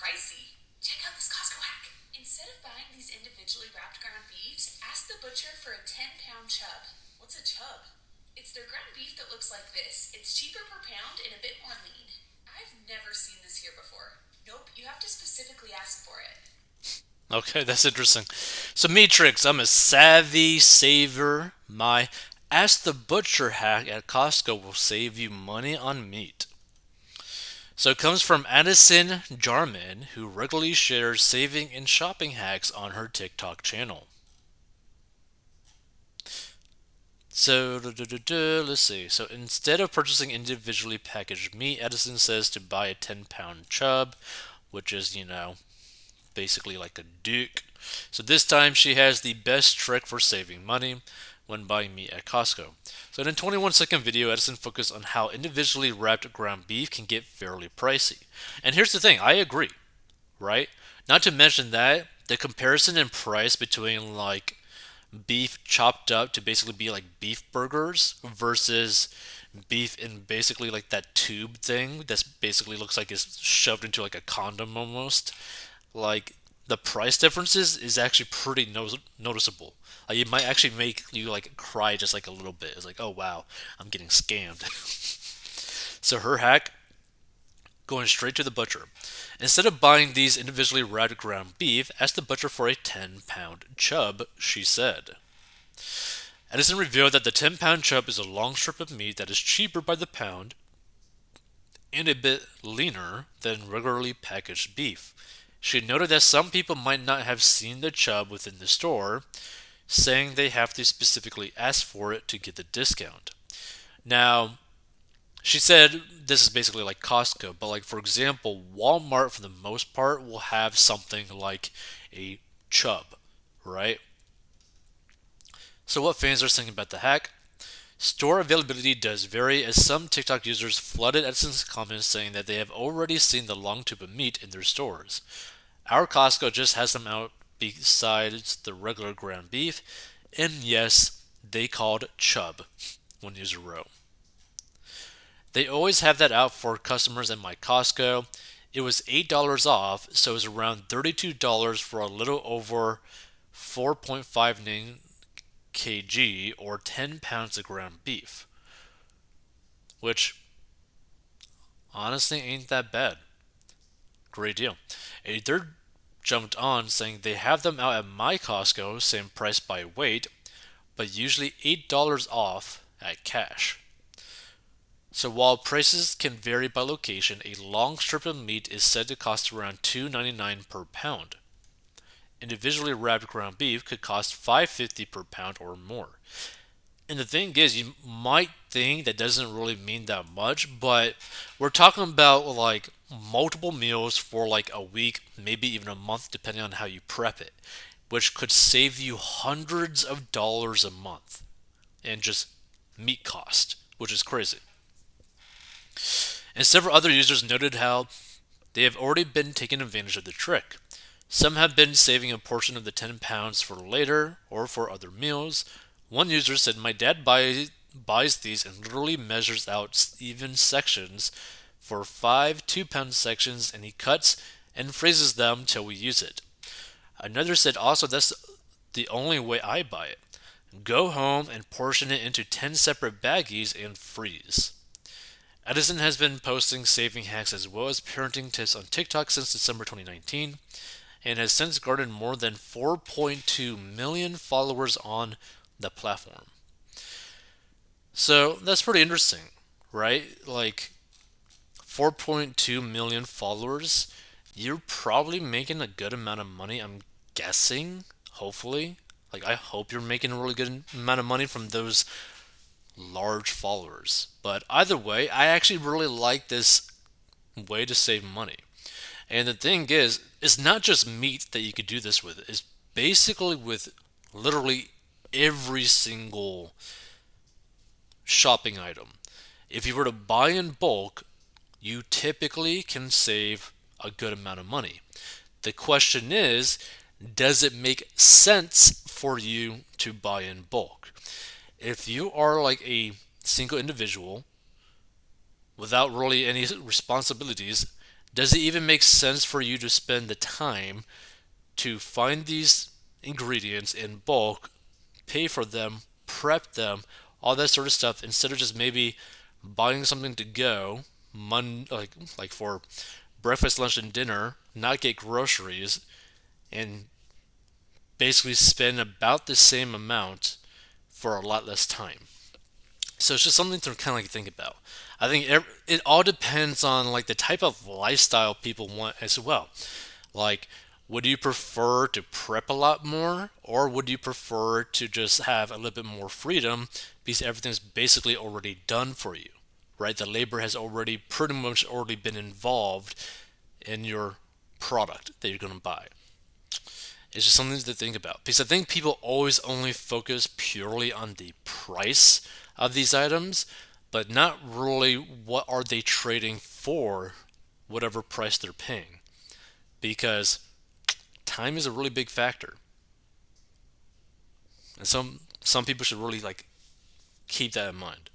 pricey. Check out this Costco hack. Instead of buying these individually wrapped ground beefs, ask the butcher for a 10-pound chub. What's a chub? It's their ground beef that looks like this. It's cheaper per pound and a bit more lean. I've never seen this here before. Nope, you have to specifically ask for it. Okay, that's interesting. So, Matrix, I'm a savvy saver. My Ask the Butcher hack at Costco will save you money on meat. So it comes from Addison Jarman, who regularly shares saving and shopping hacks on her TikTok channel. So, let's see. So instead of purchasing individually packaged meat, Edison says to buy a 10-pound chub, which is, basically like a duke. So this time she has the best trick for saving money when buying meat at Costco. So in a 21-second video, Edison focused on how individually wrapped ground beef can get fairly pricey. And here's the thing, I agree, right? Not to mention that the comparison in price between like beef chopped up to basically be like beef burgers versus beef in basically like that tube thing that's basically looks like it's shoved into like a condom almost. Like the price differences is actually pretty noticeable. Like it might actually make you like cry just like a little bit. It's like, oh wow, I'm getting scammed. So her hack, going straight to the butcher. Instead of buying these individually wrapped ground beef, ask the butcher for a 10-pound chub, she said. Edison revealed that the 10-pound chub is a long strip of meat that is cheaper by the pound and a bit leaner than regularly packaged beef. She noted that some people might not have seen the chub within the store, saying they have to specifically ask for it to get the discount. Now, she said this is basically like Costco, but like for example, Walmart for the most part will have something like a chub, right? So what fans are saying about the hack? Store availability does vary as some TikTok users flooded Edison's comments saying that they have already seen the long tube of meat in their stores. Our Costco just has them out besides the regular ground beef, and yes, they called chub, one user wrote. They always have that out for customers at my Costco. It was $8 off, so it was around $32 for a little over 4.59 kg or 10 pounds of ground beef, which honestly ain't that bad. Great deal. A third jumped on saying they have them out at my Costco, same price by weight, but usually $8 off at cash. So while prices can vary by location, a long strip of meat is said to cost around $2.99 per pound. Individually wrapped ground beef could cost $5.50 per pound or more. And the thing is, you might think that doesn't really mean that much, but we're talking about like multiple meals for like a week, maybe even a month, depending on how you prep it, which could save you hundreds of dollars a month in just meat cost, which is crazy. And several other users noted how they have already been taking advantage of the trick. Some have been saving a portion of the 10 pounds for later or for other meals. One user said, my dad buys these and literally measures out even sections for 5 2-pound sections and he cuts and freezes them till we use it. Another said also that's the only way I buy it. Go home and portion it into 10 separate baggies and freeze. Edison has been posting saving hacks as well as parenting tips on TikTok since December 2019 and has since garnered more than 4.2 million followers on the platform. So that's pretty interesting, right? Like 4.2 million followers, you're probably making a good amount of money, I'm guessing, hopefully. Like I hope you're making a really good amount of money from those large followers. But either way, I actually really like this way to save money. And the thing is, it's not just meat that you could do this with. It's basically with literally every single shopping item. If you were to buy in bulk, you typically can save a good amount of money. The question is, does it make sense for you to buy in bulk? If you are like a single individual without really any responsibilities, Does it even make sense for you to spend the time to find these ingredients in bulk, pay for them, prep them, all that sort of stuff, instead of just maybe buying something to go, like for breakfast, lunch, and dinner, not get groceries, and basically spend about the same amount for a lot less time. So it's just something to kind of like think about. I think it all depends on like the type of lifestyle people want as well. Like, would you prefer to prep a lot more, or would you prefer to just have a little bit more freedom because everything's basically already done for you, right? The labor has already pretty much already been involved in your product that you're going to buy. It's just something to think about because I think people always only focus purely on the price of these items, but not really what are they trading for whatever price they're paying because time is a really big factor. And some people should really like keep that in mind.